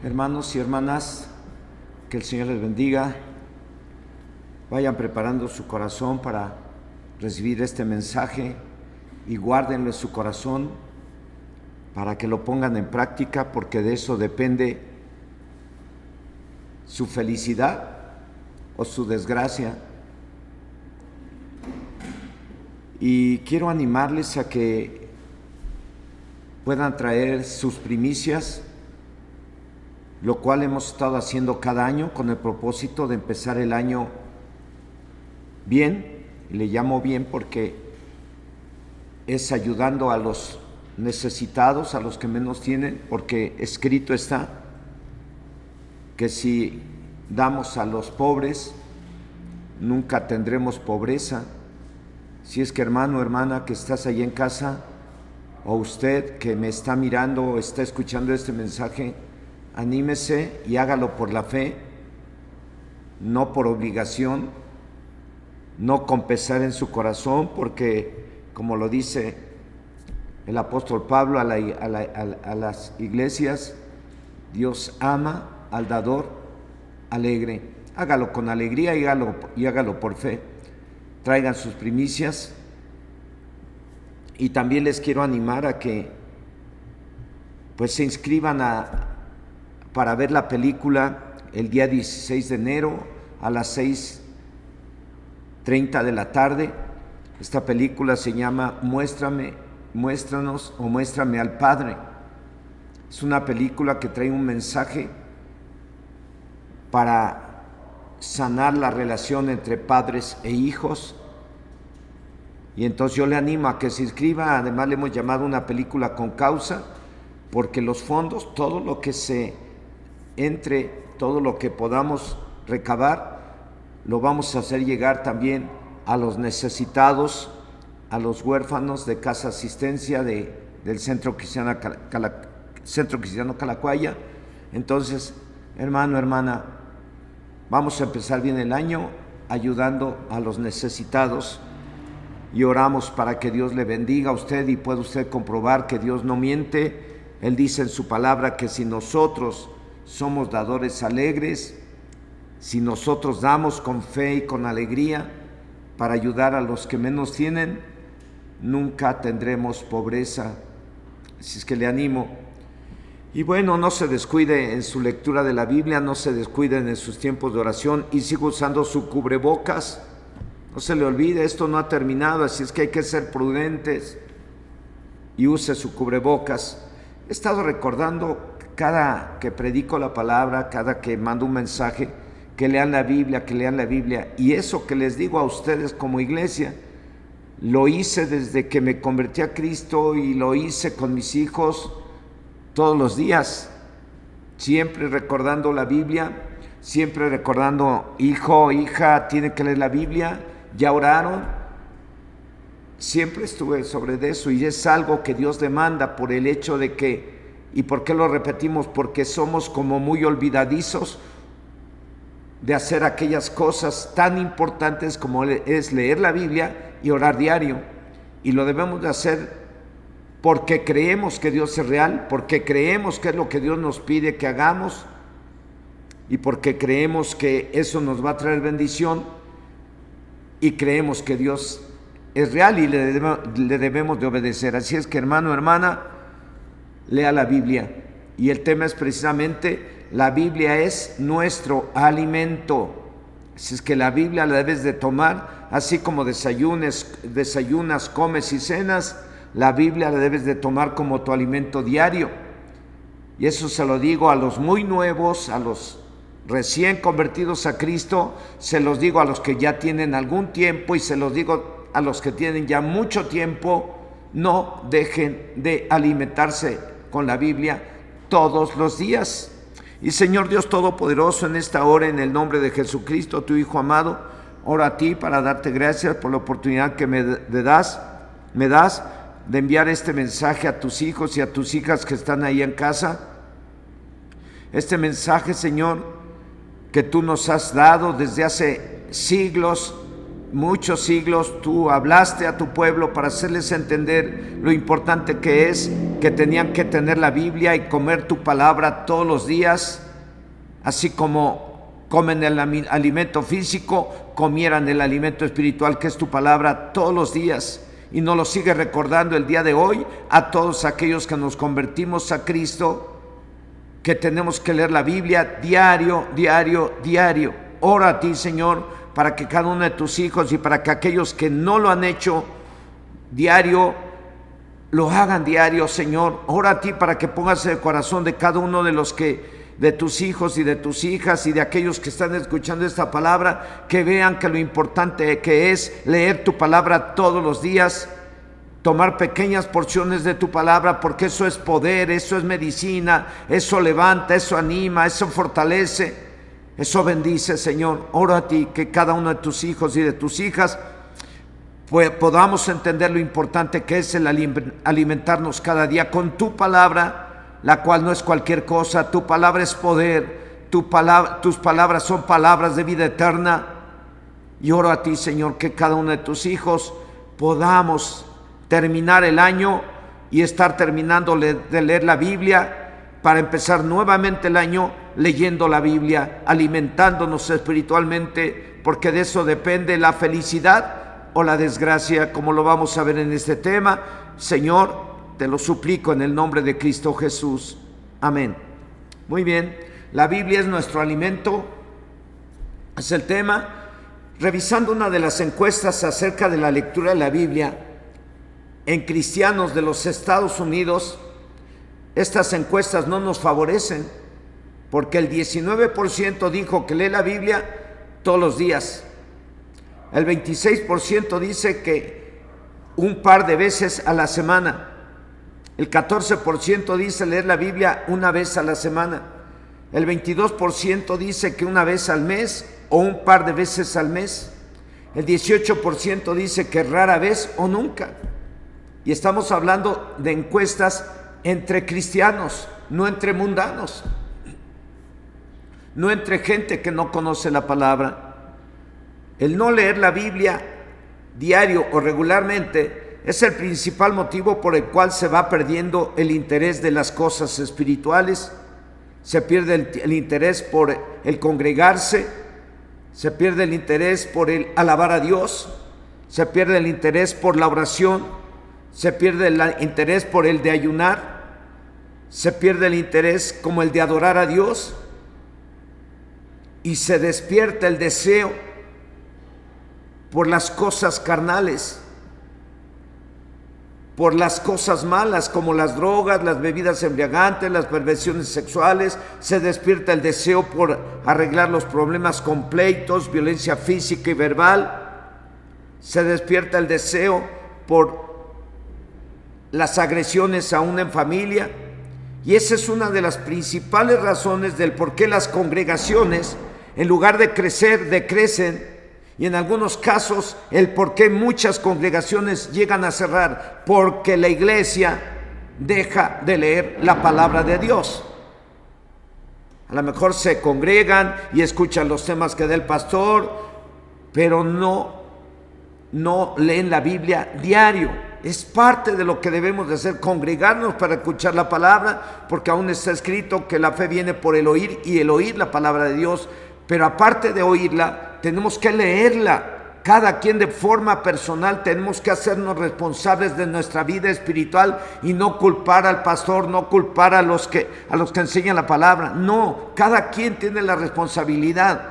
Hermanos y hermanas, que el Señor les bendiga. Vayan preparando su corazón para recibir este mensaje y guárdenlo en su corazón para que lo pongan en práctica, porque de eso depende su felicidad o su desgracia. Y quiero animarles a que puedan traer sus primicias, lo cual hemos estado haciendo cada año con el propósito de empezar el año bien, y le llamo bien porque es ayudando a los necesitados, a los que menos tienen, porque escrito está que si damos a los pobres, nunca tendremos pobreza. Si es que hermano, hermana, que estás ahí en casa, o usted que me está mirando o está escuchando este mensaje, anímese y hágalo por la fe, no por obligación, no con pesar en su corazón, porque como lo dice el apóstol Pablo a las iglesias, Dios ama al dador alegre. Hágalo con alegría y hágalo por fe. Traigan sus primicias. Y también les quiero animar a que pues se inscriban para ver la película el día 16 de enero a las 6:30 de la tarde. Esta película se llama Muéstranos o Muéstrame al Padre. Es una película que trae un mensaje para sanar la relación entre padres e hijos. Y entonces yo le animo a que se inscriba. Además le hemos llamado una película con causa, porque los fondos, todo lo que todo lo que podamos recabar, lo vamos a hacer llegar también a los necesitados, a los huérfanos de Casa Asistencia del Centro Cristiano Calacuaya. Entonces, hermano, hermana, vamos a empezar bien el año ayudando a los necesitados, y oramos para que Dios le bendiga a usted y pueda usted comprobar que Dios no miente. Él dice en su palabra que si nosotros somos dadores alegres, si nosotros damos con fe y con alegría para ayudar a los que menos tienen, nunca tendremos pobreza. Así es que le animo. Y bueno, no se descuide en su lectura de la Biblia, no se descuiden en sus tiempos de oración, y siga usando su cubrebocas. No se le olvide, esto no ha terminado, así es que hay que ser prudentes y use su cubrebocas. He estado recordando cada que predico la palabra, cada que mando un mensaje, que lean la Biblia, y eso que les digo a ustedes como iglesia, lo hice desde que me convertí a Cristo y lo hice con mis hijos todos los días, siempre recordando la Biblia, siempre recordando, hijo, hija, tiene que leer la Biblia. ¿Ya oraron? Siempre estuve sobre eso, y es algo que Dios demanda por el hecho de que, ¿y por qué lo repetimos? Porque somos como muy olvidadizos de hacer aquellas cosas tan importantes como es leer la Biblia y orar diario. Y lo debemos de hacer porque creemos que Dios es real, porque creemos que es lo que Dios nos pide que hagamos, y porque creemos que eso nos va a traer bendición, y creemos que Dios es real y le debemos de obedecer. Así es que, hermano, hermana, lea la Biblia. Y el tema es precisamente, la Biblia es nuestro alimento. Así es que la Biblia la debes de tomar, así como desayunas, comes y cenas, la Biblia la debes de tomar como tu alimento diario. Y eso se lo digo a los muy nuevos, a los recién convertidos a Cristo, se los digo a los que ya tienen algún tiempo, y se los digo a los que tienen ya mucho tiempo: no dejen de alimentarse con la Biblia todos los días. Y Señor Dios Todopoderoso, en esta hora, en el nombre de Jesucristo, tu Hijo amado, oro a ti para darte gracias por la oportunidad que me das de enviar este mensaje a tus hijos y a tus hijas que están ahí en casa. Este mensaje, Señor, que tú nos has dado desde hace siglos, muchos siglos tú hablaste a tu pueblo para hacerles entender lo importante que es que tenían que tener la Biblia y comer tu palabra todos los días, así como comen el alimento físico, comieran el alimento espiritual que es tu palabra todos los días. Y nos lo sigue recordando el día de hoy a todos aquellos que nos convertimos a Cristo, que tenemos que leer la Biblia diario, diario, diario. Ora a ti, Señor, para que cada uno de tus hijos y para que aquellos que no lo han hecho diario, lo hagan diario, Señor. Ora a ti para que pongas el corazón de cada uno de tus hijos y de tus hijas y de aquellos que están escuchando esta palabra, que vean que lo importante que es leer tu palabra todos los días, tomar pequeñas porciones de tu palabra, porque eso es poder, eso es medicina, eso levanta, eso anima, eso fortalece, eso bendice, Señor. Oro a ti que cada uno de tus hijos y de tus hijas podamos entender lo importante que es el alimentarnos cada día con tu palabra, la cual no es cualquier cosa. Tu palabra es poder, tus palabras son palabras de vida eterna. Y oro a ti, Señor, que cada uno de tus hijos podamos terminar el año y estar terminando de leer la Biblia para empezar nuevamente el año leyendo la Biblia, alimentándonos espiritualmente, porque de eso depende la felicidad o la desgracia, como lo vamos a ver en este tema. Señor, te lo suplico en el nombre de Cristo Jesús. Amén. Muy bien, la Biblia es nuestro alimento, es el tema. Revisando una de las encuestas acerca de la lectura de la Biblia en cristianos de los Estados Unidos, estas encuestas no nos favorecen, porque el 19% dijo que lee la Biblia todos los días. El 26% dice que un par de veces a la semana. El 14% dice leer la Biblia una vez a la semana. El 22% dice que una vez al mes o un par de veces al mes. El 18% dice que rara vez o nunca. Y estamos hablando de encuestas entre cristianos, no entre mundanos, no entre gente que no conoce la palabra. El no leer la Biblia diario o regularmente es el principal motivo por el cual se va perdiendo el interés de las cosas espirituales. Se pierde el interés por el congregarse, se pierde el interés por el alabar a Dios, se pierde el interés por la oración, se pierde el interés por el de ayunar, se pierde el interés como el de adorar a Dios, y se despierta el deseo por las cosas carnales, por las cosas malas como las drogas, las bebidas embriagantes, las perversiones sexuales. Se despierta el deseo por arreglar los problemas con pleitos, violencia física y verbal. Se despierta el deseo por las agresiones aún en familia. Y esa es una de las principales razones del por qué las congregaciones, en lugar de crecer, decrecen. Y en algunos casos, el por qué muchas congregaciones llegan a cerrar, porque la iglesia deja de leer la palabra de Dios. A lo mejor se congregan y escuchan los temas que da el pastor, pero no leen la Biblia diario. Es parte de lo que debemos de hacer, congregarnos para escuchar la palabra, porque aún está escrito que la fe viene por el oír y el oír la palabra de Dios. Pero aparte de oírla, tenemos que leerla. Cada quien de forma personal tenemos que hacernos responsables de nuestra vida espiritual y no culpar al pastor, no culpar a los que enseñan la palabra. No, cada quien tiene la responsabilidad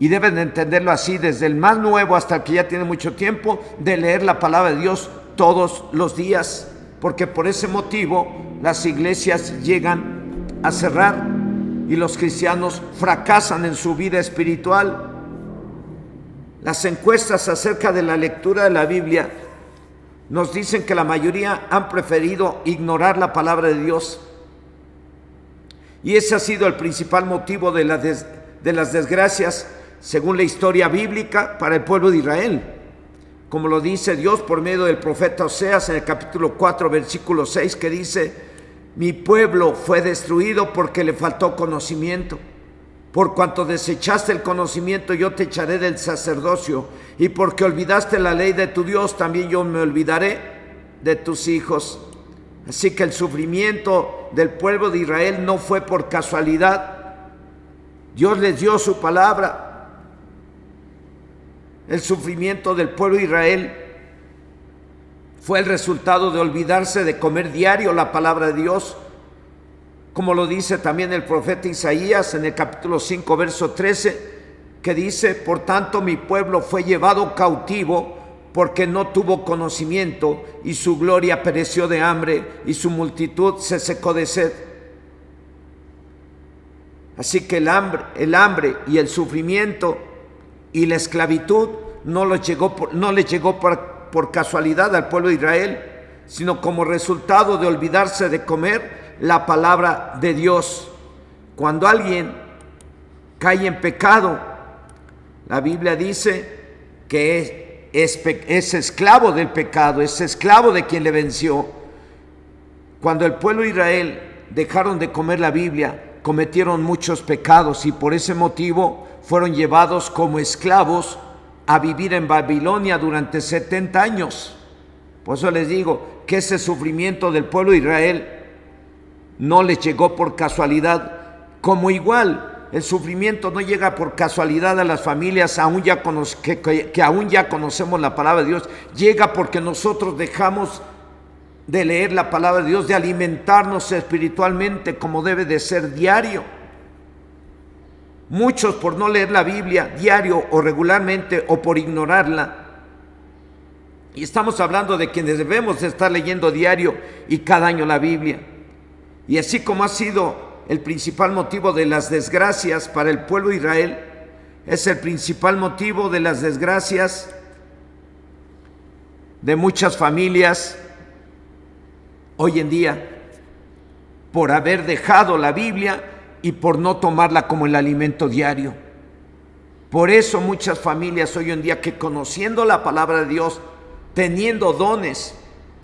y deben de entenderlo así, desde el más nuevo hasta el que ya tiene mucho tiempo, de leer la palabra de Dios todos los días, porque por ese motivo las iglesias llegan a cerrar y los cristianos fracasan en su vida espiritual. Las encuestas acerca de la lectura de la Biblia nos dicen que la mayoría han preferido ignorar la palabra de Dios. Y ese ha sido el principal motivo de las desgracias, según la historia bíblica, para el pueblo de Israel. Como lo dice Dios por medio del profeta Oseas en el capítulo 4, versículo 6, que dice: mi pueblo fue destruido porque le faltó conocimiento. Por cuanto desechaste el conocimiento, yo te echaré del sacerdocio, y porque olvidaste la ley de tu Dios, también yo me olvidaré de tus hijos. Así que el sufrimiento del pueblo de Israel no fue por casualidad. Dios les dio su palabra. El sufrimiento del pueblo de Israel fue el resultado de olvidarse de comer diario la palabra de Dios, como lo dice también el profeta Isaías en el capítulo 5, verso 13, que dice: por tanto mi pueblo fue llevado cautivo porque no tuvo conocimiento, y su gloria pereció de hambre, y su multitud se secó de sed. Así que el hambre y el sufrimiento y la esclavitud no les llegó por casualidad al pueblo de Israel, sino como resultado de olvidarse de comer la palabra de Dios. Cuando alguien cae en pecado, la Biblia dice que es esclavo del pecado, es esclavo de quien le venció. Cuando el pueblo de Israel dejaron de comer la Biblia, cometieron muchos pecados, y por ese motivo fueron llevados como esclavos a vivir en Babilonia durante 70 años. Por eso les digo que ese sufrimiento del pueblo de Israel no les llegó por casualidad, como igual el sufrimiento no llega por casualidad a las familias que aún ya conocemos la palabra de Dios. Llega porque nosotros dejamos de leer la palabra de Dios, de alimentarnos espiritualmente como debe de ser diario. Muchos, por no leer la Biblia diario o regularmente, o por ignorarla. Y estamos hablando de quienes debemos de estar leyendo diario y cada año la Biblia. Y así como ha sido el principal motivo de las desgracias para el pueblo de Israel, es el principal motivo de las desgracias de muchas familias hoy en día, por haber dejado la Biblia y por no tomarla como el alimento diario. Por eso muchas familias hoy en día, que conociendo la palabra de Dios, teniendo dones,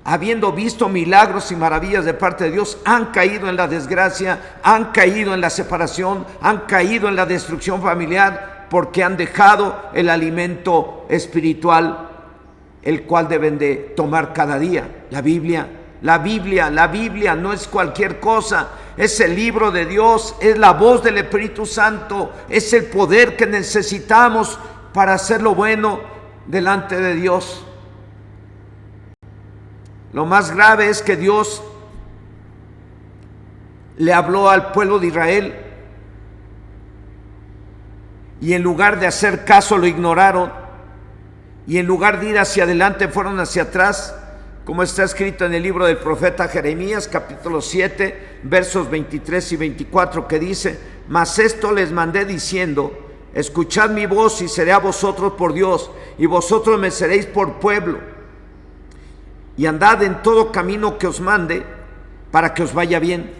habiendo visto milagros y maravillas de parte de Dios, han caído en la desgracia, han caído en la separación, han caído en la destrucción familiar, porque han dejado el alimento espiritual, el cual deben de tomar cada día. La Biblia no es cualquier cosa, es el libro de Dios, es la voz del Espíritu Santo, es el poder que necesitamos para hacer lo bueno delante de Dios. Lo más grave es que Dios le habló al pueblo de Israel y en lugar de hacer caso lo ignoraron, y en lugar de ir hacia adelante fueron hacia atrás, como está escrito en el libro del profeta Jeremías, capítulo 7, versos 23 y 24, que dice: mas esto les mandé diciendo, escuchad mi voz y seré a vosotros por Dios, y vosotros me seréis por pueblo, y andad en todo camino que os mande, para que os vaya bien.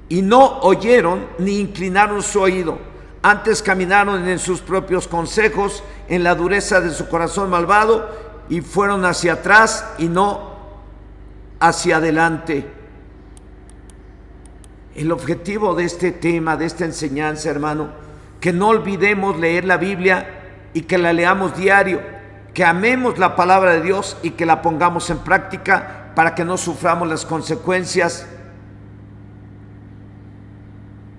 Y no oyeron ni inclinaron su oído, antes caminaron en sus propios consejos, en la dureza de su corazón malvado, y fueron hacia atrás y no hacia adelante. El objetivo de este tema, de esta enseñanza, hermano, que no olvidemos leer la Biblia y que la leamos diario, que amemos la palabra de Dios y que la pongamos en práctica para que no suframos las consecuencias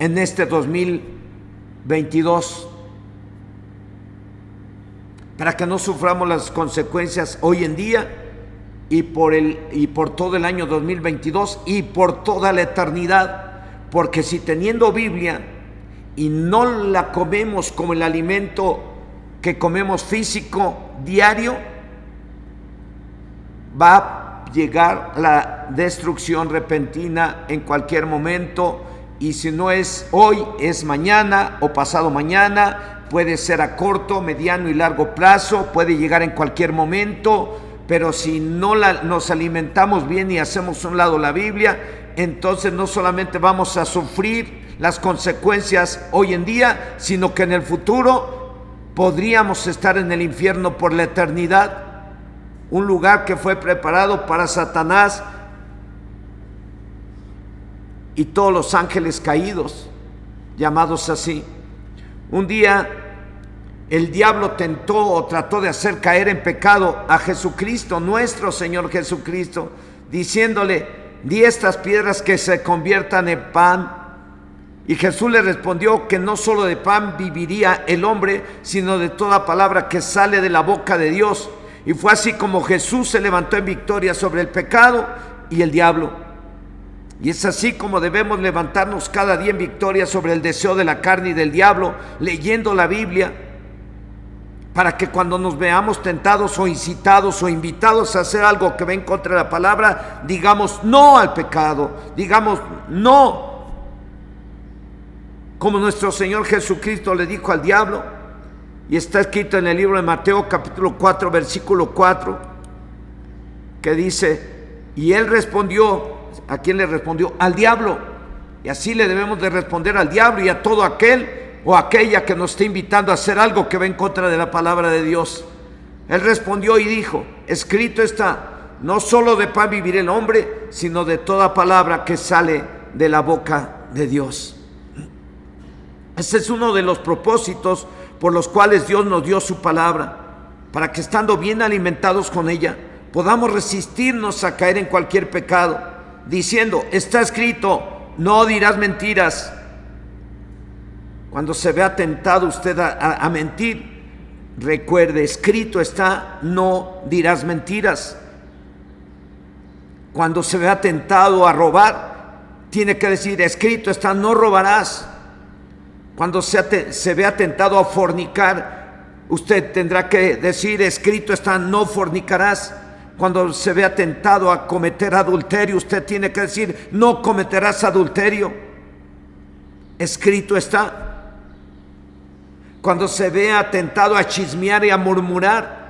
en este 2022, para que no suframos las consecuencias hoy en día y por todo el año 2022 y por toda la eternidad. Porque si teniendo Biblia y no la comemos como el alimento que comemos físico diario, va a llegar la destrucción repentina en cualquier momento, y si no es hoy, es mañana o pasado mañana, puede ser a corto, mediano y largo plazo, puede llegar en cualquier momento. Pero si no nos alimentamos bien y hacemos a un lado la Biblia, entonces no solamente vamos a sufrir las consecuencias hoy en día, sino que en el futuro podríamos estar en el infierno por la eternidad, un lugar que fue preparado para Satanás y todos los ángeles caídos, llamados así. Un día el diablo tentó o trató de hacer caer en pecado a Jesucristo, nuestro Señor Jesucristo, diciéndole: di estas piedras que se conviertan en pan. Y Jesús le respondió que no solo de pan viviría el hombre, sino de toda palabra que sale de la boca de Dios. Y fue así como Jesús se levantó en victoria sobre el pecado y el diablo. Y es así como debemos levantarnos cada día en victoria sobre el deseo de la carne y del diablo, leyendo la Biblia, para que cuando nos veamos tentados o incitados o invitados a hacer algo que va en contra de la palabra, digamos no al pecado, digamos no, como nuestro Señor Jesucristo le dijo al diablo, y está escrito en el libro de Mateo capítulo 4 versículo 4, que dice: y él respondió. ¿A quién le respondió? Al diablo. Y así le debemos de responder al diablo y a todo aquel o aquella que nos esté invitando a hacer algo que va en contra de la palabra de Dios. Él respondió y dijo: escrito está, no solo de pan vivirá el hombre, sino de toda palabra que sale de la boca de Dios. Ese es uno de los propósitos por los cuales Dios nos dio su palabra, para que estando bien alimentados con ella, podamos resistirnos a caer en cualquier pecado, diciendo: está escrito, no dirás mentiras. Cuando se vea tentado usted a mentir, recuerde: escrito está, no dirás mentiras. Cuando se vea tentado a robar, tiene que decir: escrito está, no robarás. Cuando se vea tentado a fornicar, usted tendrá que decir: escrito está, no fornicarás. Cuando se vea tentado a cometer adulterio, usted tiene que decir: no cometerás adulterio. Escrito está. Cuando se vea tentado a chismear y a murmurar,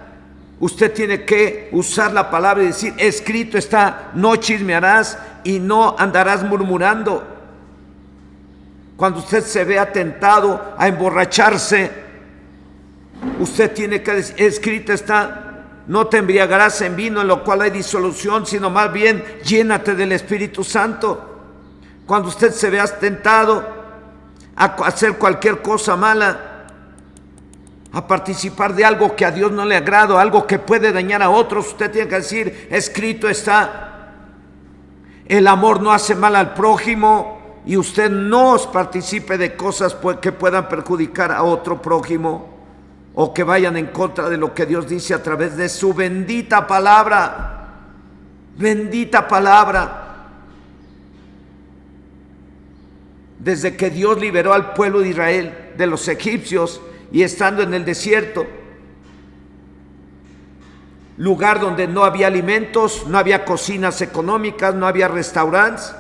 usted tiene que usar la palabra y decir: escrito está, no chismearás y no andarás murmurando. Cuando usted se vea tentado a emborracharse, usted tiene que decir: escrito está, no te embriagarás en vino, en lo cual hay disolución, sino más bien llénate del Espíritu Santo. Cuando usted se vea tentado a hacer cualquier cosa mala, a participar de algo que a Dios no le agrada, algo que puede dañar a otros, usted tiene que decir: escrito está. El amor no hace mal al prójimo, y usted no participe de cosas que puedan perjudicar a otro prójimo o que vayan en contra de lo que Dios dice a través de su bendita palabra. Bendita palabra. Desde que Dios liberó al pueblo de Israel de los egipcios y estando en el desierto, lugar donde no había alimentos, no había cocinas económicas, no había restaurantes,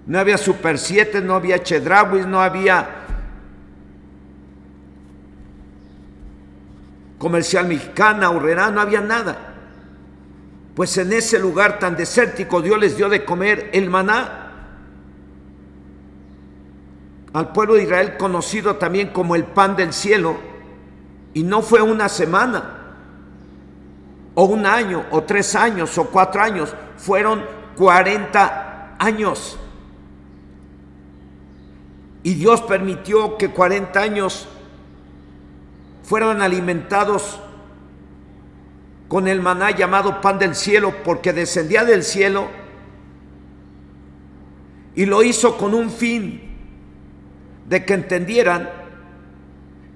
no había Super 7, no había Chedrauis, no había Comercial Mexicana, Aurrerá, no había nada. Pues en ese lugar tan desértico Dios les dio de comer el maná al pueblo de Israel, conocido también como el pan del cielo. Y no fue una semana o un año o 3 años o 4 años, fueron 40 años. Y Dios permitió que 40 años fueran alimentados con el maná llamado pan del cielo, porque descendía del cielo, y lo hizo con un fin de que entendieran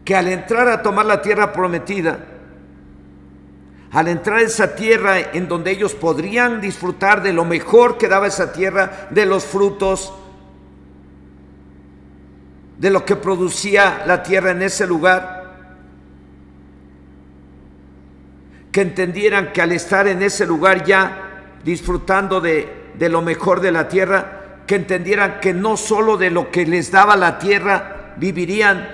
que al entrar a tomar la tierra prometida, al entrar a esa tierra en donde ellos podrían disfrutar de lo mejor que daba esa tierra, de los frutos, de lo que producía la tierra en ese lugar, que entendieran que al estar en ese lugar ya disfrutando de lo mejor de la tierra, que entendieran que no solo de lo que les daba la tierra vivirían,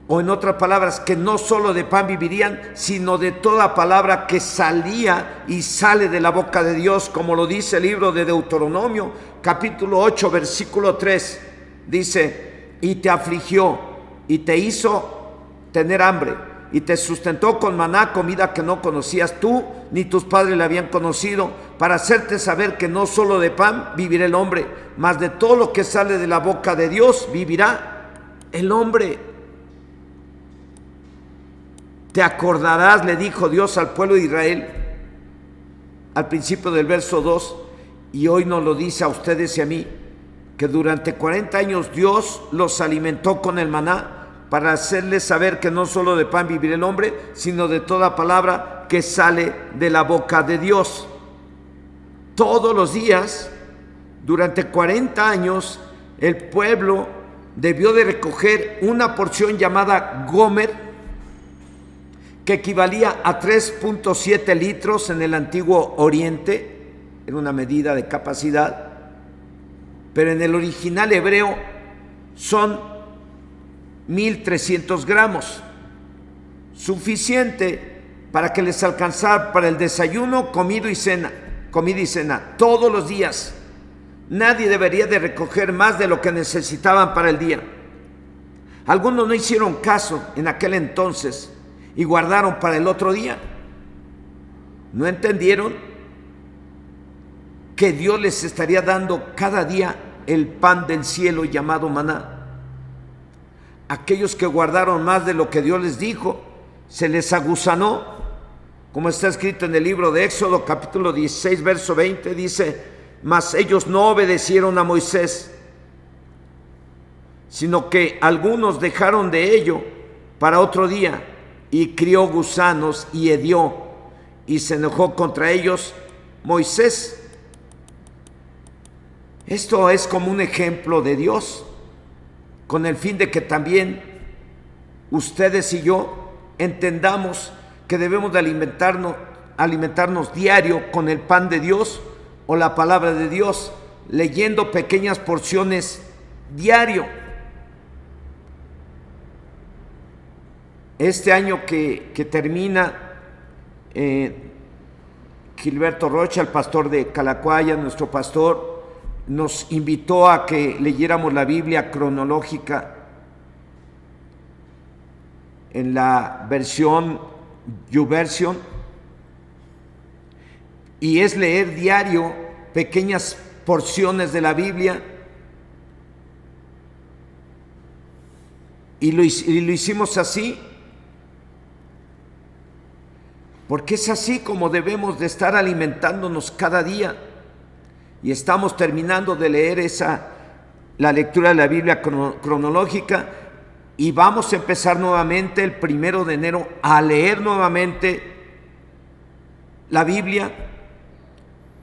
o en otras palabras, que no solo de pan vivirían, sino de toda palabra que salía y sale de la boca de Dios, como lo dice el libro de Deuteronomio, capítulo 8, versículo 3. Dice: y te afligió y te hizo tener hambre y te sustentó con maná, comida que no conocías tú ni tus padres la habían conocido, para hacerte saber que no solo de pan vivirá el hombre, mas de todo lo que sale de la boca de Dios vivirá. el hombre. Te acordarás, le dijo Dios al pueblo de Israel al principio del verso 2, y hoy nos lo dice a ustedes y a mí, que durante 40 años Dios los alimentó con el maná para hacerles saber que no solo de pan vivirá el hombre, sino de toda palabra que sale de la boca de Dios. Todos los días, durante 40 años, el pueblo debió de recoger una porción llamada gomer, que equivalía a 3.7 litros en el antiguo Oriente, era una medida de capacidad, pero en el original hebreo son 1.300 gramos, suficiente para que les alcanzara para el desayuno, comida y cena, todos los días. Nadie debería de recoger más de lo que necesitaban para el día. Algunos no hicieron caso en aquel entonces y guardaron para el otro día. No entendieron que Dios les estaría dando cada día el pan del cielo llamado maná. Aquellos que guardaron más de lo que Dios les dijo, se les aguzanó, como está escrito en el libro de Éxodo, capítulo 16, verso 20, dice: mas ellos no obedecieron a Moisés, sino que algunos dejaron de ello para otro día, y crió gusanos y hedió, y se enojó contra ellos Moisés. Esto es como un ejemplo de Dios, con el fin de que también ustedes y yo entendamos que debemos de alimentarnos diario con el pan de Dios o la palabra de Dios, leyendo pequeñas porciones diario. Este año que termina, Gilberto Rocha, el pastor de Calacuaya, nuestro pastor, nos invitó a que leyéramos la Biblia cronológica en la versión YouVersion, y es leer diario pequeñas porciones de la Biblia, y lo hicimos así porque es así como debemos de estar alimentándonos cada día. Y estamos terminando de leer la lectura de la Biblia cronológica, y vamos a empezar nuevamente el 1 de enero a leer nuevamente la Biblia.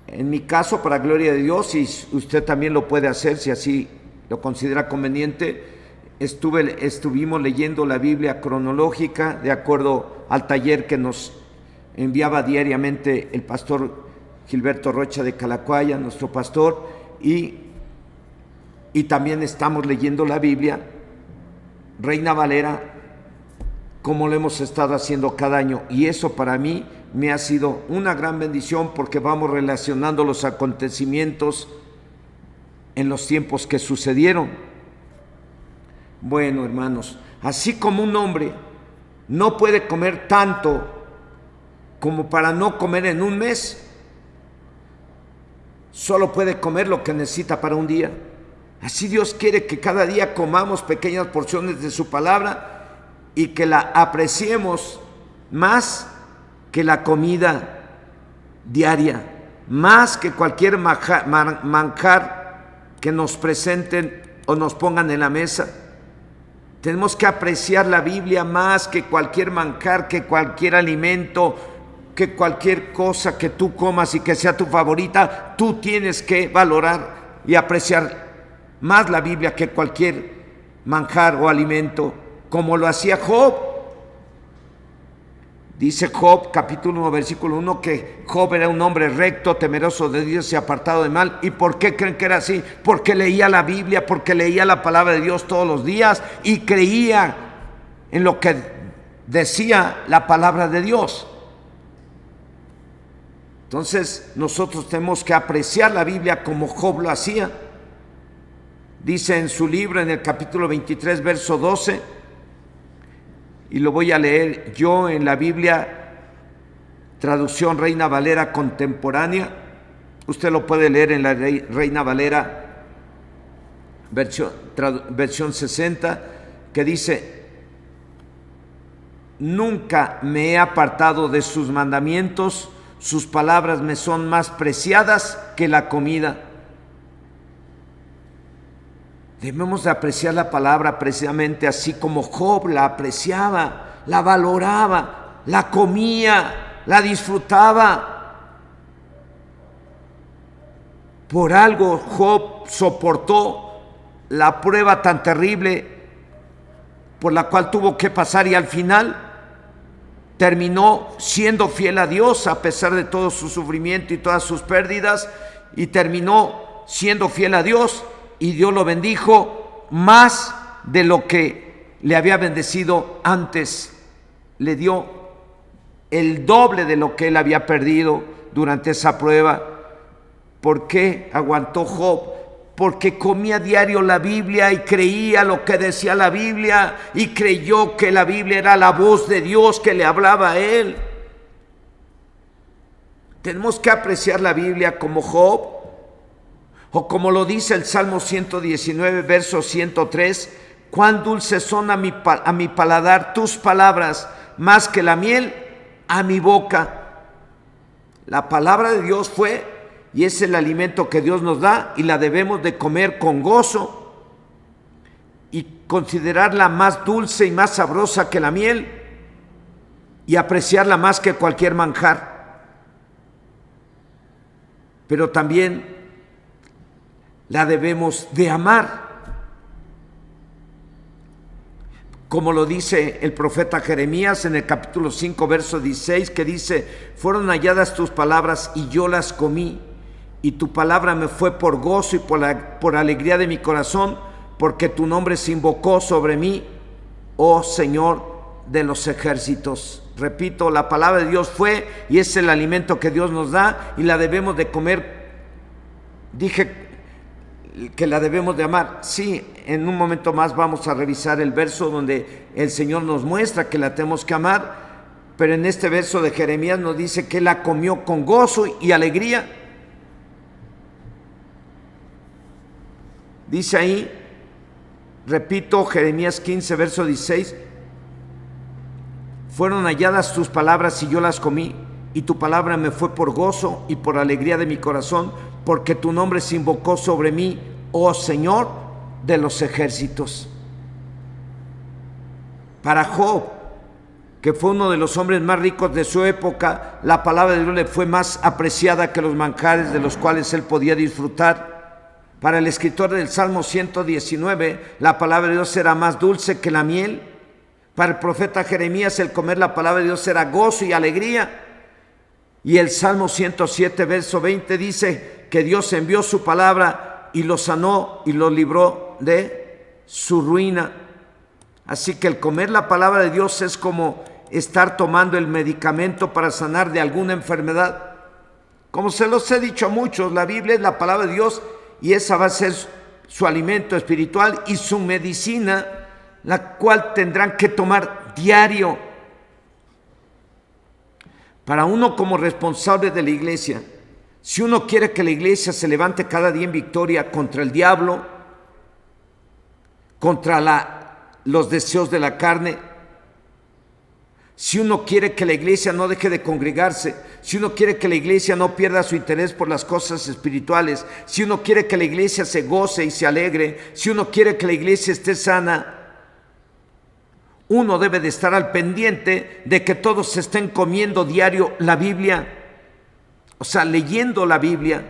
En mi caso, para gloria de Dios, y usted también lo puede hacer si así lo considera conveniente, estuvimos leyendo la Biblia cronológica de acuerdo al taller que nos enviaba diariamente el pastor Gilberto Rocha de Calacuaya, nuestro pastor, y también estamos leyendo la Biblia Reina Valera, como lo hemos estado haciendo cada año, y eso para mí me ha sido una gran bendición, porque vamos relacionando los acontecimientos en los tiempos que sucedieron. Bueno, hermanos, así como un hombre no puede comer tanto como para no comer en un mes, solo puede comer lo que necesita para un día. Así Dios quiere que cada día comamos pequeñas porciones de su palabra y que la apreciemos más que la comida diaria, más que cualquier manjar que nos presenten o nos pongan en la mesa. Tenemos que apreciar la Biblia más que cualquier manjar, que cualquier alimento, que cualquier cosa que tú comas y que sea tu favorita. Tú tienes que valorar y apreciar más la Biblia que cualquier manjar o alimento, como lo hacía Job. Dice Job, capítulo 1, versículo 1, que Job era un hombre recto, temeroso de Dios y apartado de mal. ¿Y por qué creen que era así? Porque leía la Biblia, porque leía la palabra de Dios todos los días y creía en lo que decía la palabra de Dios. Entonces nosotros tenemos que apreciar la Biblia como Job lo hacía. Dice en su libro, en el capítulo 23, verso 12, y lo voy a leer yo en la Biblia, traducción Reina Valera contemporánea. Usted lo puede leer en la Reina Valera versión 60, que dice: nunca me he apartado de sus mandamientos, sus palabras me son más preciadas que la comida. Debemos de apreciar la palabra precisamente así como Job la apreciaba, la valoraba, la comía, la disfrutaba. Por algo Job soportó la prueba tan terrible por la cual tuvo que pasar, y al final terminó siendo fiel a Dios a pesar de todo su sufrimiento y todas sus pérdidas, y terminó siendo fiel a Dios, y Dios lo bendijo más de lo que le había bendecido antes. Le dio el doble de lo que él había perdido durante esa prueba. ¿Por qué aguantó Job? Porque comía diario la Biblia y creía lo que decía la Biblia, y creyó que la Biblia era la voz de Dios que le hablaba a él. Tenemos que apreciar la Biblia como Job, o como lo dice el Salmo 119, verso 103: cuán dulces son a mi paladar tus palabras, más que la miel a mi boca. La palabra de Dios fue y es el alimento que Dios nos da, y la debemos de comer con gozo y considerarla más dulce y más sabrosa que la miel, y apreciarla más que cualquier manjar. Pero también la debemos de amar, como lo dice el profeta Jeremías en el capítulo 5, verso 16, que dice: fueron halladas tus palabras y yo las comí, y tu palabra me fue por gozo y por alegría de mi corazón, porque tu nombre se invocó sobre mí, oh Señor de los ejércitos. Repito, la palabra de Dios fue y es el alimento que Dios nos da, y la debemos de comer. Dije que la debemos de amar. Sí, en un momento más vamos a revisar el verso donde el Señor nos muestra que la tenemos que amar, pero en este verso de Jeremías nos dice que la comió con gozo y alegría. Dice ahí, repito, Jeremías 15, verso 16: fueron halladas tus palabras y yo las comí, y tu palabra me fue por gozo y por alegría de mi corazón, porque tu nombre se invocó sobre mí, oh Señor de los ejércitos. Para Job, que fue uno de los hombres más ricos de su época, la palabra de Dios le fue más apreciada que los manjares de los cuales él podía disfrutar. Para el escritor del Salmo 119, la palabra de Dios era más dulce que la miel. Para el profeta Jeremías, el comer la palabra de Dios era gozo y alegría. Y el Salmo 107, verso 20 dice que Dios envió su palabra y lo sanó y lo libró de su ruina. Así que el comer la palabra de Dios es como estar tomando el medicamento para sanar de alguna enfermedad. Como se los he dicho a muchos, la Biblia es la palabra de Dios, y esa va a ser su alimento espiritual y su medicina, la cual tendrán que tomar diario. Para uno como responsable de la iglesia, si uno quiere que la iglesia se levante cada día en victoria contra el diablo, contra los deseos de la carne, si uno quiere que la iglesia no deje de congregarse, si uno quiere que la iglesia no pierda su interés por las cosas espirituales, si uno quiere que la iglesia se goce y se alegre, si uno quiere que la iglesia esté sana, uno debe de estar al pendiente de que todos estén comiendo diario la Biblia, o sea, leyendo la Biblia,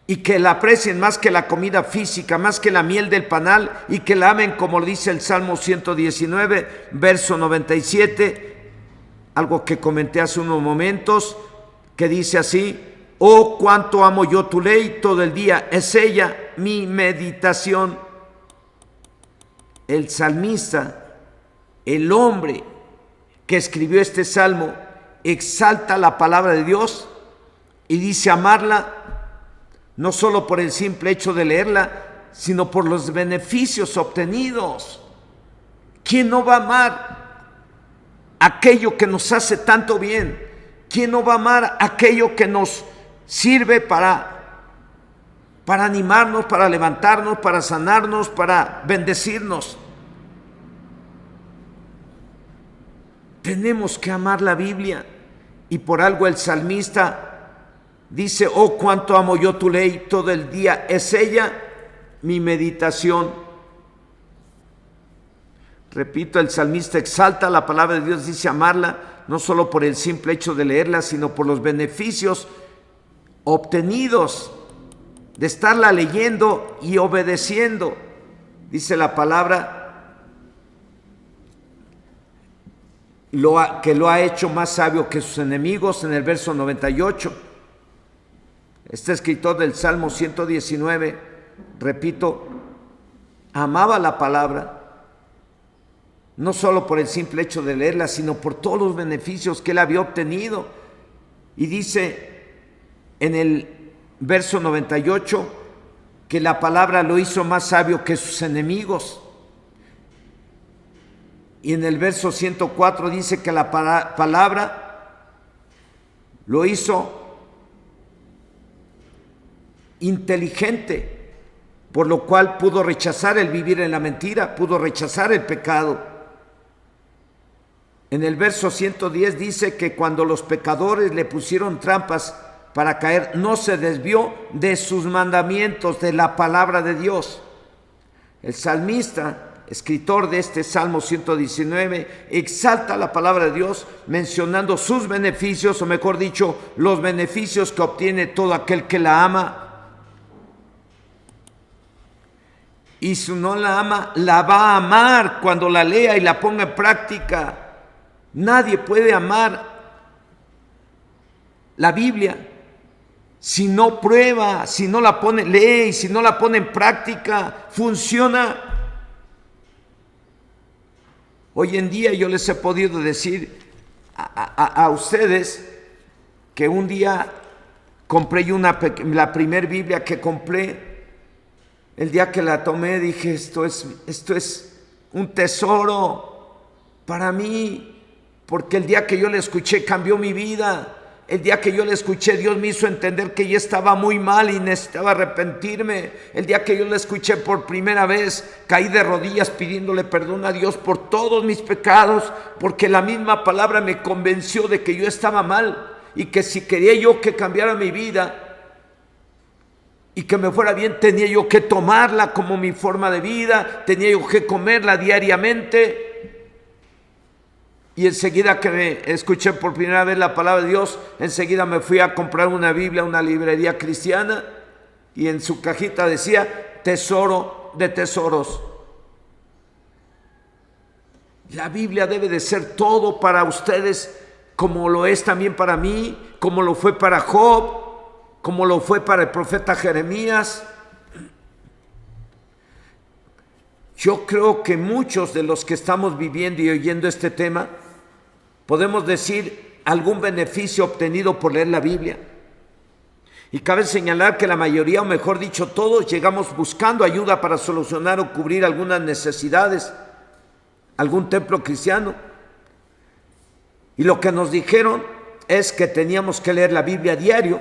y que la aprecien más que la comida física, más que la miel del panal, y que la amen como dice el Salmo 119, verso 97, algo que comenté hace unos momentos, que dice así: oh, cuánto amo yo tu ley, todo el día es ella mi meditación. El salmista, el hombre que escribió este salmo, exalta la palabra de Dios y dice amarla no solo por el simple hecho de leerla, sino por los beneficios obtenidos. ¿Quién no va a amar aquello que nos hace tanto bien? ¿Quién no va a amar aquello que nos sirve para animarnos, para levantarnos, para sanarnos, para bendecirnos? Tenemos que amar la Biblia. Y por algo el salmista dice: oh, cuánto amo yo tu ley, todo el día es ella mi meditación. Repito, el salmista exalta la palabra de Dios, dice amarla, no solo por el simple hecho de leerla, sino por los beneficios obtenidos de estarla leyendo y obedeciendo. Dice la palabra que lo ha hecho más sabio que sus enemigos en el verso 98. Este escritor del Salmo 119, repito, amaba la palabra, no solo por el simple hecho de leerla, sino por todos los beneficios que él había obtenido. Y dice en el verso 98 que la palabra lo hizo más sabio que sus enemigos. Y en el verso 104 dice que la palabra lo hizo inteligente, por lo cual pudo rechazar el vivir en la mentira, pudo rechazar el pecado. En el verso 110 dice que cuando los pecadores le pusieron trampas para caer, no se desvió de sus mandamientos, de la palabra de Dios. El salmista, escritor de este Salmo 119, exalta la palabra de Dios mencionando sus beneficios, o mejor dicho, los beneficios que obtiene todo aquel que la ama. Y si no la ama, la va a amar cuando la lea y la ponga en práctica. Nadie puede amar la Biblia si no prueba, si no la pone, lee, y si no la pone en práctica. Funciona. Hoy en día yo les he podido decir a ustedes que un día compré yo la primer Biblia que compré. El día que la tomé dije, esto es un tesoro para mí, porque el día que yo la escuché cambió mi vida. El día que yo la escuché, Dios me hizo entender que ya estaba muy mal y necesitaba arrepentirme. El día que yo la escuché por primera vez, caí de rodillas pidiéndole perdón a Dios por todos mis pecados, porque la misma palabra me convenció de que yo estaba mal y que si quería yo que cambiara mi vida y que me fuera bien, tenía yo que tomarla como mi forma de vida, tenía yo que comerla diariamente. Y enseguida que me escuché por primera vez la palabra de Dios, enseguida me fui a comprar una Biblia a una librería cristiana, y en su cajita decía tesoro de tesoros. La Biblia debe de ser todo para ustedes, como lo es también para mí, como lo fue para Job, como lo fue para el profeta Jeremías. Yo creo que muchos de los que estamos viviendo y oyendo este tema podemos decir algún beneficio obtenido por leer la Biblia. Y cabe señalar que la mayoría, o mejor dicho todos, llegamos buscando ayuda para solucionar o cubrir algunas necesidades, algún templo cristiano. Y lo que nos dijeron es que teníamos que leer la Biblia diario.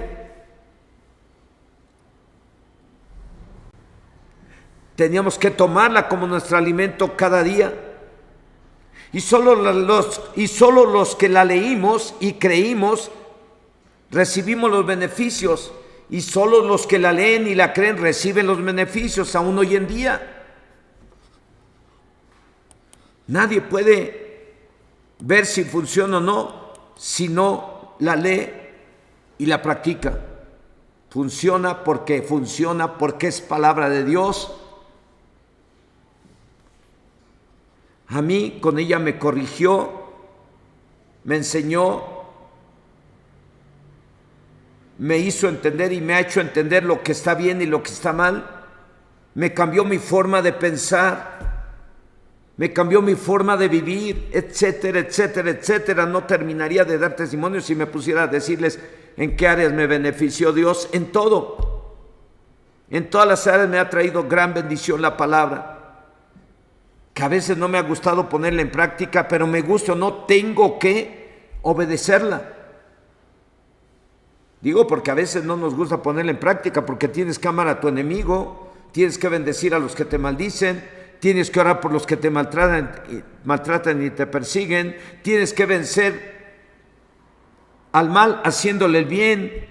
Teníamos que tomarla como nuestro alimento cada día. Y solo los que la leímos y creímos recibimos los beneficios. Y solo los que la leen y la creen reciben los beneficios aún hoy en día. Nadie puede ver si funciona o no si no la lee y la practica. Funciona porque es palabra de Dios. A mí con ella me corrigió, me enseñó, me hizo entender y me ha hecho entender lo que está bien y lo que está mal. Me cambió mi forma de pensar, me cambió mi forma de vivir, etcétera, etcétera, etcétera. No terminaría de dar testimonio si me pusiera a decirles en qué áreas me benefició Dios. En todo, en todas las áreas me ha traído gran bendición la palabra, que a veces no me ha gustado ponerla en práctica, pero me gusta o no, tengo que obedecerla. Digo porque a veces no nos gusta ponerla en práctica, porque tienes que amar a tu enemigo, tienes que bendecir a los que te maldicen, tienes que orar por los que te maltratan y te persiguen, tienes que vencer al mal haciéndole el bien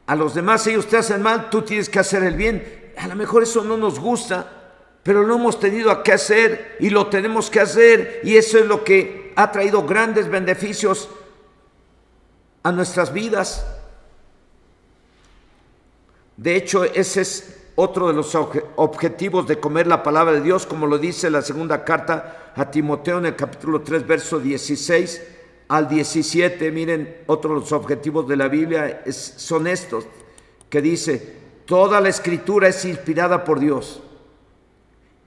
a los demás. Ellos te hacen mal, tú tienes que hacer el bien. A lo mejor eso no nos gusta, pero lo hemos tenido que hacer y lo tenemos que hacer, y eso es lo que ha traído grandes beneficios a nuestras vidas. De hecho, ese es otro de los objetivos de comer la palabra de Dios, como lo dice la segunda carta a Timoteo en el capítulo 3, verso 16 al 17. Miren, otro de los objetivos de la Biblia son estos, que dice: toda la escritura es inspirada por Dios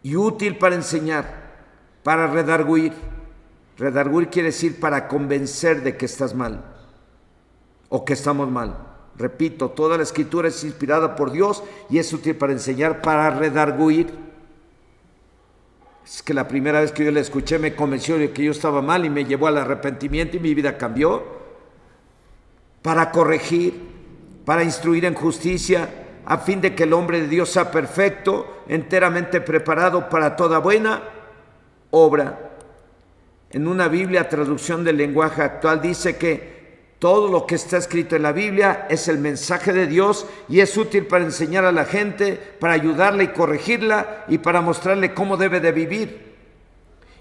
y útil para enseñar, para redarguir. Redarguir quiere decir para convencer de que estás mal o que estamos mal. Repito, toda la escritura es inspirada por Dios y es útil para enseñar, para redarguir. Es que la primera vez que yo la escuché me convenció de que yo estaba mal y me llevó al arrepentimiento y mi vida cambió. Para corregir, para instruir en justicia, a fin de que el hombre de Dios sea perfecto, enteramente preparado para toda buena obra. En una Biblia, traducción del lenguaje actual, dice que todo lo que está escrito en la Biblia es el mensaje de Dios y es útil para enseñar a la gente, para ayudarla y corregirla y para mostrarle cómo debe de vivir.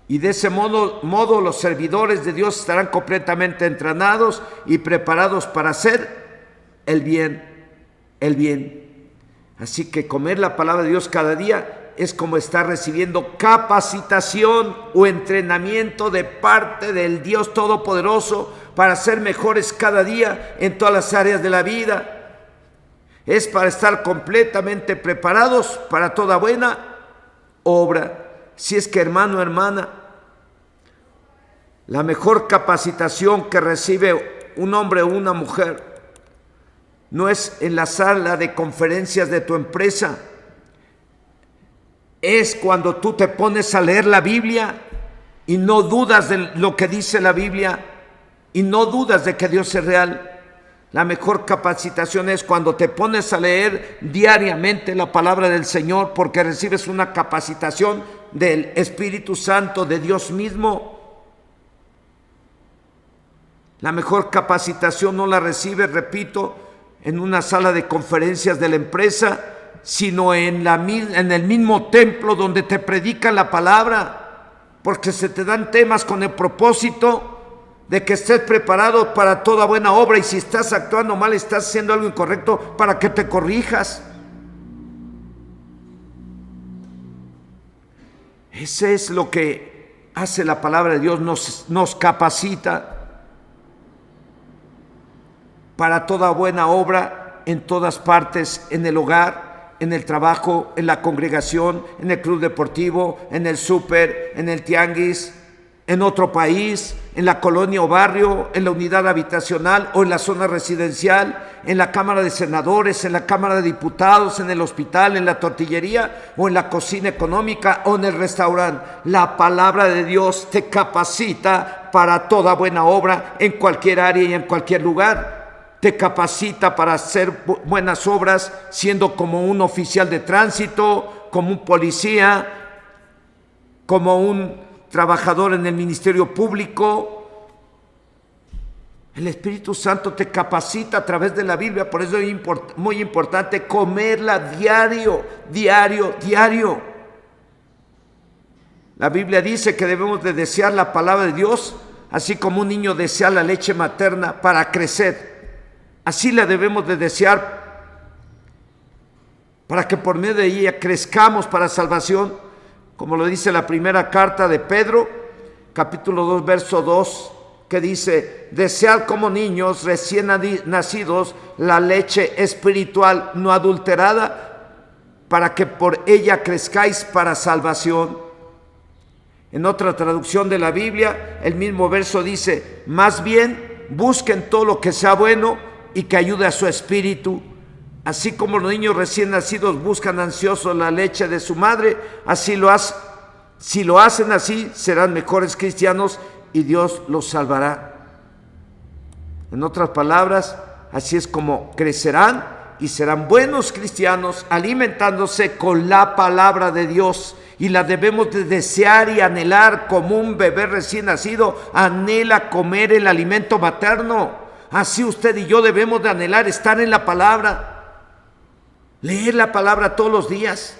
Y de ese modo los servidores de Dios estarán completamente entrenados y preparados para hacer el bien. Así que comer la palabra de Dios cada día es como estar recibiendo capacitación o entrenamiento de parte del Dios Todopoderoso para ser mejores cada día en todas las áreas de la vida. Es para estar completamente preparados para toda buena obra. Si es que, hermano, hermana, la mejor capacitación que recibe un hombre o una mujer no es en la sala de conferencias de tu empresa, es cuando tú te pones a leer la Biblia y no dudas de lo que dice la Biblia y no dudas de que Dios es real. La mejor capacitación es cuando te pones a leer diariamente la palabra del Señor, porque recibes una capacitación del Espíritu Santo, de Dios mismo. La mejor capacitación no la recibes, repito, en una sala de conferencias de la empresa, sino en el mismo templo donde te predican la palabra, porque se te dan temas con el propósito de que estés preparado para toda buena obra, y si estás actuando mal, estás haciendo algo incorrecto, para que te corrijas. Ese es lo que hace la palabra de Dios, nos capacita para toda buena obra en todas partes, en el hogar, en el trabajo, en la congregación, en el club deportivo, en el súper, en el tianguis, en otro país, en la colonia o barrio, en la unidad habitacional o en la zona residencial, en la Cámara de Senadores, en la Cámara de Diputados, en el hospital, en la tortillería o en la cocina económica o en el restaurante. La palabra de Dios te capacita para toda buena obra en cualquier área y en cualquier lugar. Te capacita para hacer buenas obras siendo como un oficial de tránsito, como un policía, como un trabajador en el ministerio público. El Espíritu Santo te capacita a través de la Biblia. Por eso es muy importante comerla diario. La Biblia dice que debemos de desear la palabra de Dios, así como un niño desea la leche materna para crecer. Así la debemos de desear para que por medio de ella crezcamos para salvación, como lo dice la primera carta de Pedro, capítulo 2, verso 2, que dice: desead como niños recién nacidos la leche espiritual no adulterada, para que por ella crezcáis para salvación. En otra traducción de la Biblia, el mismo verso dice: más bien busquen todo lo que sea bueno y que ayude a su espíritu. Así como los niños recién nacidos buscan ansiosos la leche de su madre, si lo hacen así, serán mejores cristianos y Dios los salvará. En otras palabras, así es como crecerán y serán buenos cristianos alimentándose con la palabra de Dios. Y la debemos de desear y anhelar como un bebé recién nacido anhela comer el alimento materno. Así usted y yo debemos de anhelar estar en la palabra, leer la palabra todos los días,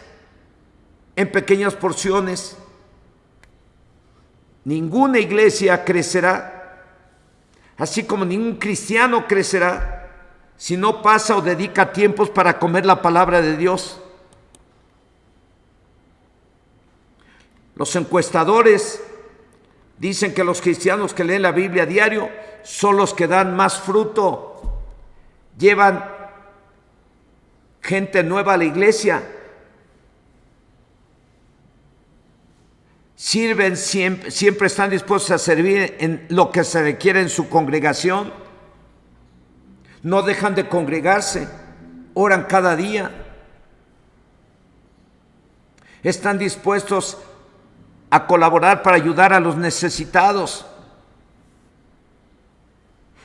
en pequeñas porciones. Ninguna iglesia crecerá, así como ningún cristiano crecerá, si no pasa o dedica tiempos para comer la palabra de Dios. Los encuestadores dicen que los cristianos que leen la Biblia a diario son los que dan más fruto, llevan gente nueva a la iglesia, sirven siempre están dispuestos a servir en lo que se requiere en su congregación, no dejan de congregarse, oran cada día, están dispuestos a colaborar para ayudar a los necesitados.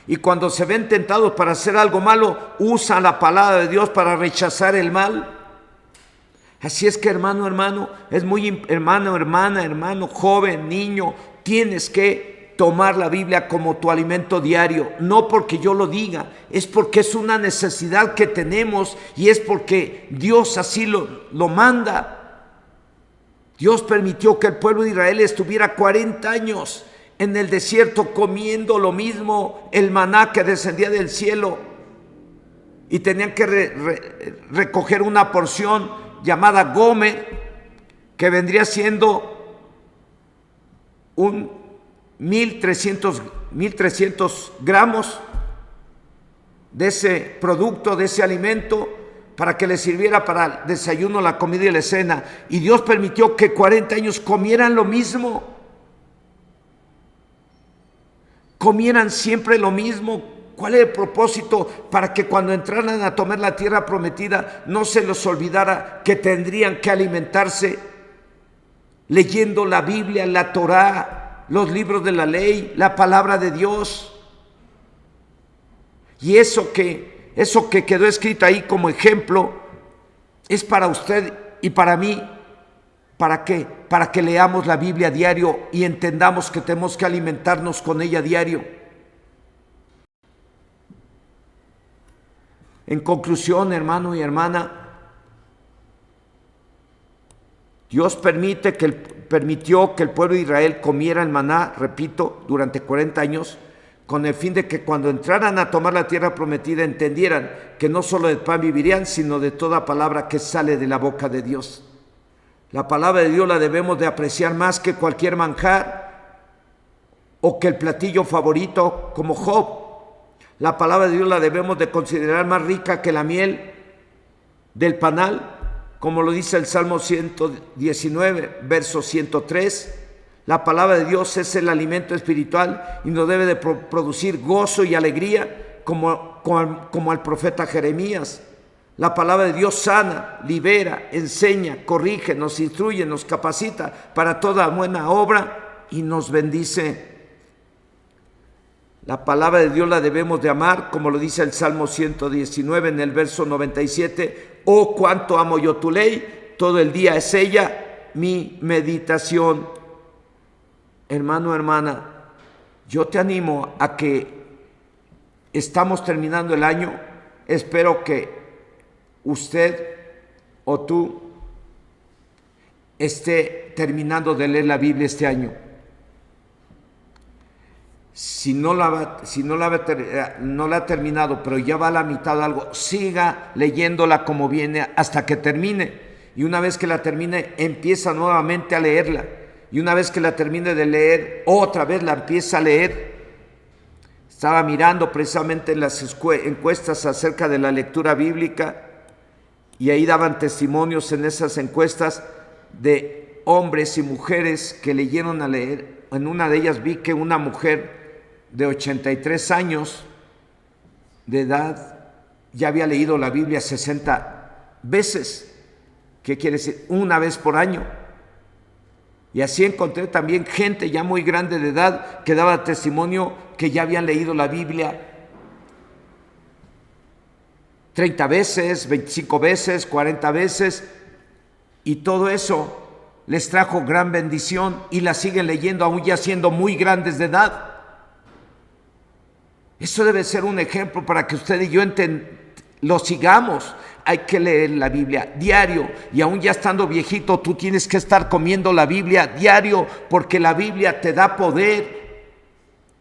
Y cuando se ven tentados para hacer algo malo, usan la palabra de Dios para rechazar el mal. Así es que hermano, hermano, joven, niño, tienes que tomar la Biblia como tu alimento diario. No porque yo lo diga, es porque es una necesidad que tenemos y es porque Dios así lo manda. Dios permitió que el pueblo de Israel estuviera 40 años en el desierto comiendo lo mismo, el maná que descendía del cielo, y tenían que recoger una porción llamada gomer, que vendría siendo un 1300 gramos de ese producto, de ese alimento, para que les sirviera para el desayuno, la comida y la cena. Y Dios permitió que 40 años comieran lo mismo, comieran siempre lo mismo. ¿Cuál es el propósito? Para que cuando entraran a tomar la tierra prometida no se les olvidara que tendrían que alimentarse leyendo la Biblia, la Torá, los libros de la ley, la palabra de Dios. Y eso que quedó escrito ahí como ejemplo es para usted y para mí. ¿Para qué? Para que leamos la Biblia a diario y entendamos que tenemos que alimentarnos con ella a diario. En conclusión, hermano y hermana, Dios permitió que el pueblo de Israel comiera el maná, repito, durante 40 años, con el fin de que cuando entraran a tomar la tierra prometida entendieran que no solo de pan vivirían, sino de toda palabra que sale de la boca de Dios. La palabra de Dios la debemos de apreciar más que cualquier manjar o que el platillo favorito, como Job. La palabra de Dios la debemos de considerar más rica que la miel del panal, como lo dice el Salmo 119, verso 103. La palabra de Dios es el alimento espiritual y nos debe de producir gozo y alegría, como al profeta Jeremías. La palabra de Dios sana, libera, enseña, corrige, nos instruye, nos capacita para toda buena obra y nos bendice. La palabra de Dios la debemos de amar, como lo dice el Salmo 119 en el verso 97. Oh, cuánto amo yo tu ley, todo el día es ella mi meditación. Hermano, hermana, yo te animo a que estamos terminando el año. Espero que usted o tú esté terminando de leer la Biblia este año. Si no la ha terminado, pero ya va a la mitad de algo, siga leyéndola como viene hasta que termine. Y una vez que la termine, empieza nuevamente a leerla. Y una vez que la termine de leer, otra vez la empieza a leer. Estaba mirando precisamente en las encuestas acerca de la lectura bíblica, y ahí daban testimonios en esas encuestas de hombres y mujeres que leyeron a leer. En una de ellas vi que una mujer de 83 años de edad ya había leído la Biblia 60 veces. ¿Qué quiere decir? Una vez por año. Y así encontré también gente ya muy grande de edad que daba testimonio que ya habían leído la Biblia 30 veces, 25 veces, 40 veces, y todo eso les trajo gran bendición y la siguen leyendo aún ya siendo muy grandes de edad. Eso debe ser un ejemplo para que usted y yo lo sigamos. Hay que leer la Biblia diario, y aún ya estando viejito, tú tienes que estar comiendo la Biblia diario, porque la Biblia te da poder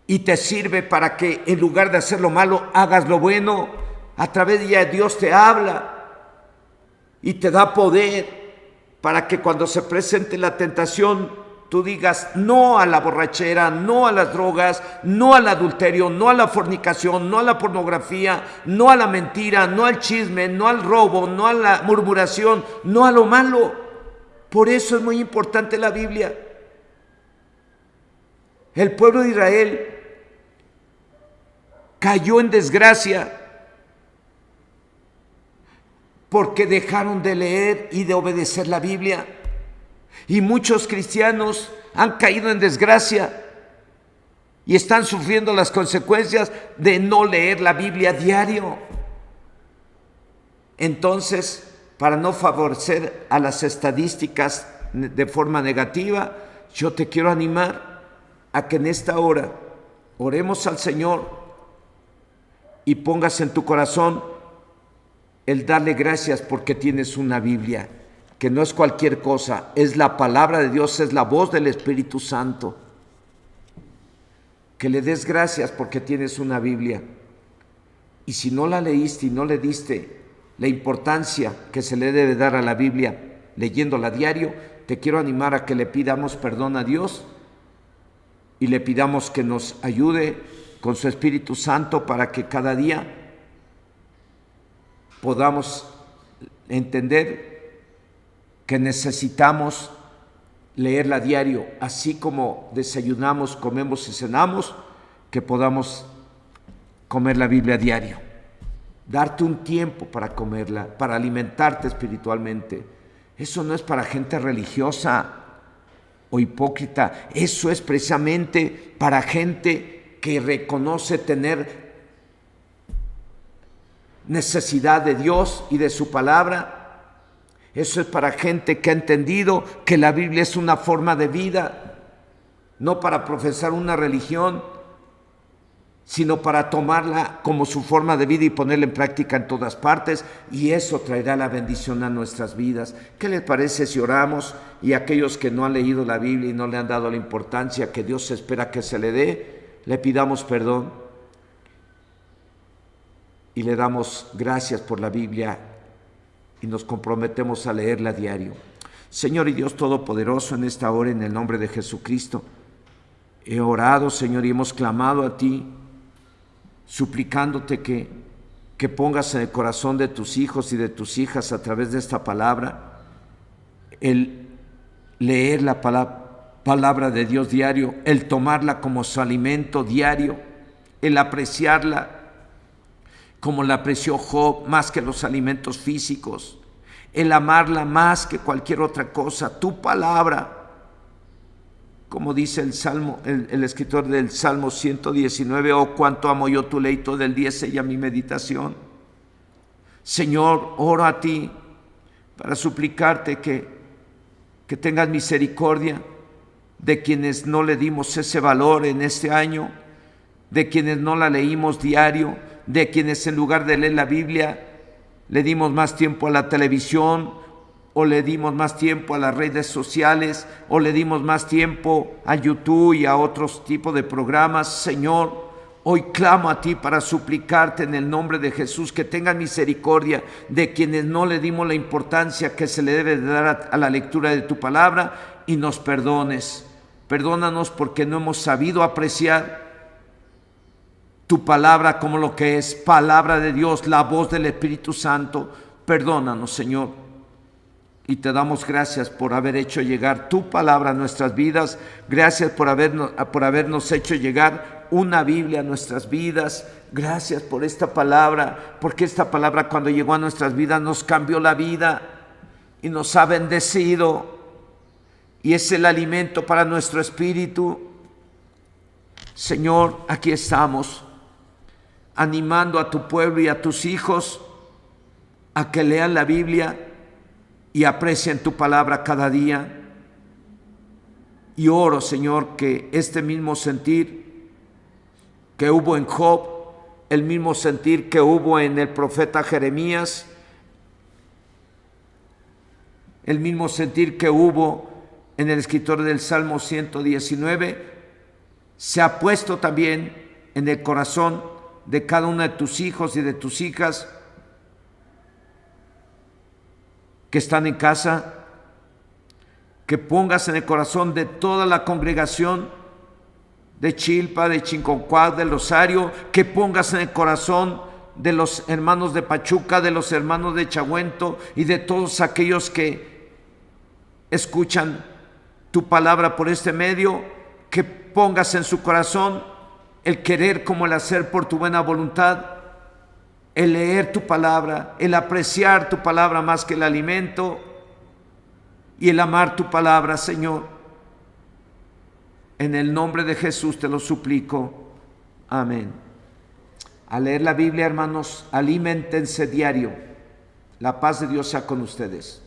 y te sirve para que en lugar de hacer lo malo, hagas lo bueno. A través de ella Dios te habla y te da poder para que cuando se presente la tentación, tú digas no a la borrachera, no a las drogas, no al adulterio, no a la fornicación, no a la pornografía, no a la mentira, no al chisme, no al robo, no a la murmuración, no a lo malo. Por eso es muy importante la Biblia. El pueblo de Israel cayó en desgracia porque dejaron de leer y de obedecer la Biblia. Y muchos cristianos han caído en desgracia y están sufriendo las consecuencias de no leer la Biblia diario. Entonces, para no favorecer a las estadísticas de forma negativa, yo te quiero animar a que en esta hora oremos al Señor y pongas en tu corazón el darle gracias porque tienes una Biblia, que no es cualquier cosa, es la palabra de Dios, es la voz del Espíritu Santo. Que le des gracias porque tienes una Biblia. Y si no la leíste y no le diste la importancia que se le debe dar a la Biblia leyéndola diario, te quiero animar a que le pidamos perdón a Dios y le pidamos que nos ayude con su Espíritu Santo para que cada día podamos entender que necesitamos leerla diario, así como desayunamos, comemos y cenamos, que podamos comer la Biblia diario. Darte un tiempo para comerla, para alimentarte espiritualmente. Eso no es para gente religiosa o hipócrita, eso es precisamente para gente que reconoce tener necesidad de Dios y de su palabra. Eso es para gente que ha entendido que la Biblia es una forma de vida, no para profesar una religión, sino para tomarla como su forma de vida y ponerla en práctica en todas partes, y eso traerá la bendición a nuestras vidas. ¿Qué les parece si oramos y aquellos que no han leído la Biblia y no le han dado la importancia que Dios espera que se le dé, le pidamos perdón y le damos gracias por la Biblia y nos comprometemos a leerla a diario? Señor y Dios Todopoderoso, en esta hora, en el nombre de Jesucristo, he orado, Señor, y hemos clamado a ti, suplicándote que pongas en el corazón de tus hijos y de tus hijas a través de esta palabra, el leer la palabra de Dios diario, el tomarla como su alimento diario, el apreciarla como la apreció Job más que los alimentos físicos, el amarla más que cualquier otra cosa, tu palabra, como dice el escritor del Salmo 119, oh cuánto amo yo tu ley, todo el día es ella mi meditación. Señor, oro a ti para suplicarte que tengas misericordia de quienes no le dimos ese valor en este año, de quienes no la leímos diario, de quienes en lugar de leer la Biblia le dimos más tiempo a la televisión, o le dimos más tiempo a las redes sociales, o le dimos más tiempo a YouTube y a otros tipos de programas. Señor, hoy clamo a ti para suplicarte en el nombre de Jesús que tengas misericordia de quienes no le dimos la importancia que se le debe dar a la lectura de tu palabra, y nos perdones. Perdónanos porque no hemos sabido apreciar tu palabra como lo que es palabra de Dios, la voz del Espíritu Santo. Perdónanos, Señor, y te damos gracias por haber hecho llegar tu palabra a nuestras vidas. Gracias por habernos hecho llegar una Biblia a nuestras vidas. Gracias por esta palabra, porque esta palabra cuando llegó a nuestras vidas nos cambió la vida y nos ha bendecido, y es el alimento para nuestro espíritu. Señor, aquí estamos animando a tu pueblo y a tus hijos a que lean la Biblia y aprecien tu palabra cada día. Y oro, Señor, que este mismo sentir que hubo en Job, el mismo sentir que hubo en el profeta Jeremías, el mismo sentir que hubo en el escritor del Salmo 119, se ha puesto también en el corazón de cada uno de tus hijos y de tus hijas que están en casa, que pongas en el corazón de toda la congregación de Chilpa, de Chinconcuac, del Rosario, que pongas en el corazón de los hermanos de Pachuca, de los hermanos de Chahuento y de todos aquellos que escuchan tu palabra por este medio, que pongas en su corazón el querer como el hacer por tu buena voluntad, el leer tu palabra, el apreciar tu palabra más que el alimento y el amar tu palabra, Señor. En el nombre de Jesús te lo suplico. Amén. Al leer la Biblia, hermanos, alímentense diario. La paz de Dios sea con ustedes.